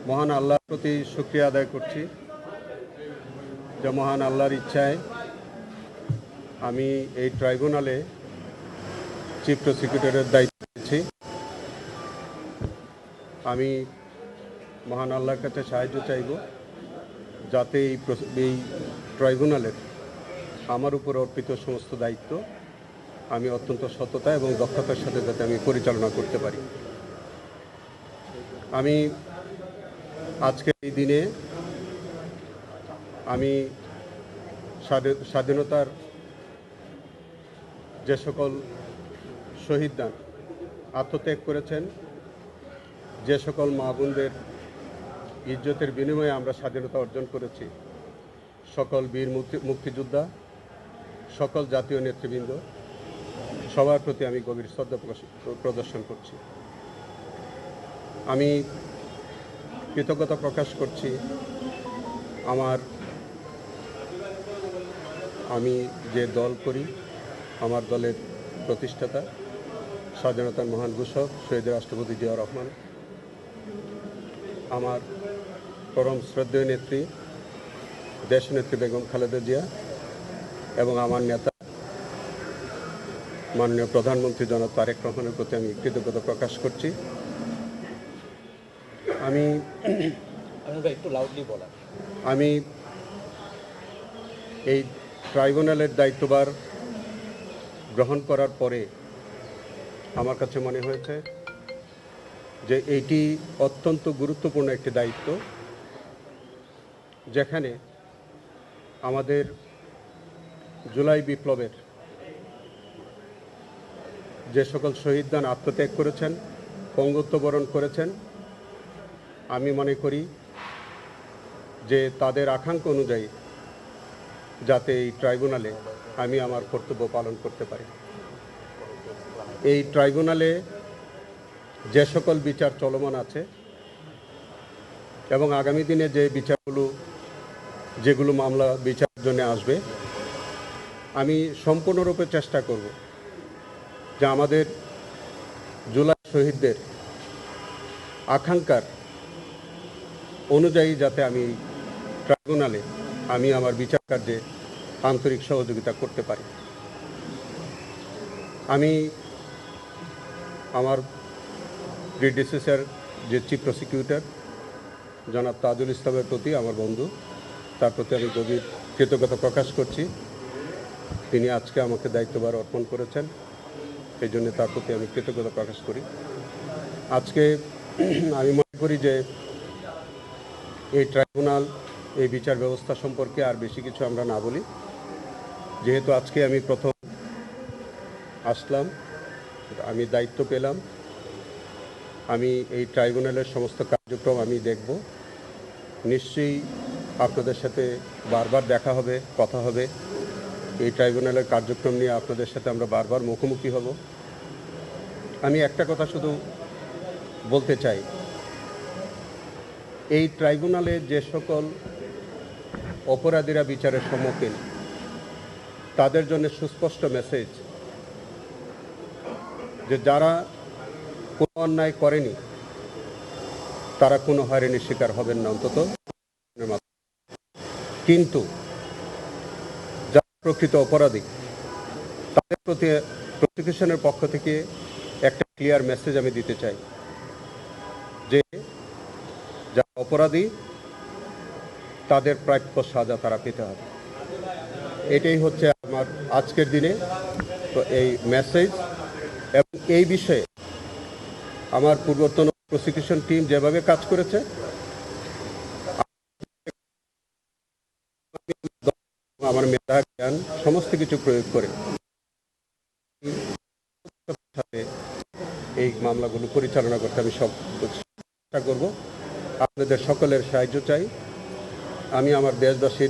মহান আল্লাহর প্রতি শুকরিয়া আদায় করছি যে মহান আল্লাহর ইচ্ছায় আমি এই ট্রাইব্যুনালে চিফ প্রসিকিউটরের দায়িত্ব পেয়েছি। আমি মহান আল্লাহর কাছে সাহায্য চাইব যাতে এই ট্রাইব্যুনালের আমার উপর অর্পিত সমস্ত দায়িত্ব আমি অত্যন্ত সততা এবং দক্ষতার সাথে যাতে আমি পরিচালনা করতে পারি। আমি আজকের এই দিনে আমি স্বাধীনতার যে সকল শহীদরা আত্মত্যাগ করেছেন, যে সকল মা বোনদের ইজ্জতের বিনিময়ে আমরা স্বাধীনতা অর্জন করেছি, সকল বীর মুক্তিযোদ্ধা, সকল জাতীয় নেতৃবৃন্দ সবার প্রতি আমি গভীর শ্রদ্ধা প্রদর্শন করছি। আমি কৃতজ্ঞতা প্রকাশ করছি আমি যে দল করি, আমার দলের প্রতিষ্ঠাতা স্বাধীনতার মহান ঘোষক শহীদ রাষ্ট্রপতি জিয়াউর রহমান, আমার পরম শ্রদ্ধেয় নেত্রী দেশনেত্রী বেগম খালেদা জিয়া এবং আমার নেতা মাননীয় প্রধানমন্ত্রী জনাব তারেক রহমানের প্রতি আমি কৃতজ্ঞতা প্রকাশ করছি। আমি এই ট্রাইব্যুনালের দায়িত্বভার গ্রহণ করার পরে আমার কাছে মনে হয়েছে যে এইটি অত্যন্ত গুরুত্বপূর্ণ একটি দায়িত্ব, যেখানে আমাদের জুলাই বিপ্লবের যে সকল শহীদগণ আত্মত্যাগ করেছেন, পঙ্গুত্ব বরণ করেছেন, আমি মনে করি যে তাদের আকাঙ্ক্ষা অনুযায়ী যাতে এই ট্রাইব্যুনালে আমি আমার কর্তব্য পালন করতে পারি। এই ট্রাইব্যুনালে যে সকল বিচার চলমান আছে এবং আগামী দিনে যে যেগুলো মামলা বিচারের জন্য আসবে, আমি সম্পূর্ণরূপে চেষ্টা করব যে আমাদের জুলাই শহীদদের আকাঙ্ক্ষার অনুযায়ী যাতে আমি ট্রাইব্যুনালে আমি আমার বিচার কার্যে আন্তরিক সহযোগিতা করতে পারি। আমি আমার প্রিডিসেসর যে চিফ প্রসিকিউটর জনাব তাজুল ইসলামের প্রতি, আমার বন্ধু, তার প্রতি আমি গভীর কৃতজ্ঞতা প্রকাশ করছি। তিনি আজকে আমাকে দায়িত্বভার অর্পণ করেছেন, এই জন্য তার প্রতি আমি কৃতজ্ঞতা প্রকাশ করি। আজকে আমি মনে করি যে এই ট্রাইব্যুনাল, এই বিচার ব্যবস্থা সম্পর্কে আর বেশি কিছু আমরা না বলি, যেহেতু আজকে আমি প্রথম আসলাম, আমি দায়িত্ব পেলাম, আমি এই ট্রাইব্যুনালের সমস্ত কার্যক্রম আমি দেখব। নিশ্চয়ই আপনাদের সাথে বারবার দেখা হবে, কথা হবে। এই ট্রাইব্যুনালের কার্যক্রম নিয়ে আপনাদের সাথে আমরা বারবার মুখোমুখি হব। আমি একটা কথা শুধু বলতে চাই, এই ট্রাইব্যুনালে যে সকল অপরাধীরা বিচারের সম্মুখীন, তাদের জন্য সুস্পষ্ট মেসেজ যে যারা কোনো অন্যায় করেনি তারা কোনো হয়রানির শিকার হবেন না অন্তত, কিন্তু যারা প্রকৃত অপরাধী তাদের প্রতি প্রসিকিউশনের পক্ষ থেকে একটা ক্লিয়ার মেসেজ আমি দিতে চাই যে যারা অপরাধী তাদের প্রাপ্য সাজা তারা পেতে হবে। এটাই হচ্ছে আমার আজকের দিনে তো এই মেসেজ। এবং এই বিষয়ে আমার পূর্বতন প্রসিকিউশন টিম যেভাবে কাজ করেছে, আমার মেধা জ্ঞান সমস্ত কিছু প্রয়োগ করে এই মামলাগুলো পরিচালনা করতে আমি সব চেষ্টা করব। আপনাদের সকলের সাহায্য চাই। আমি আমার দেশবাসীর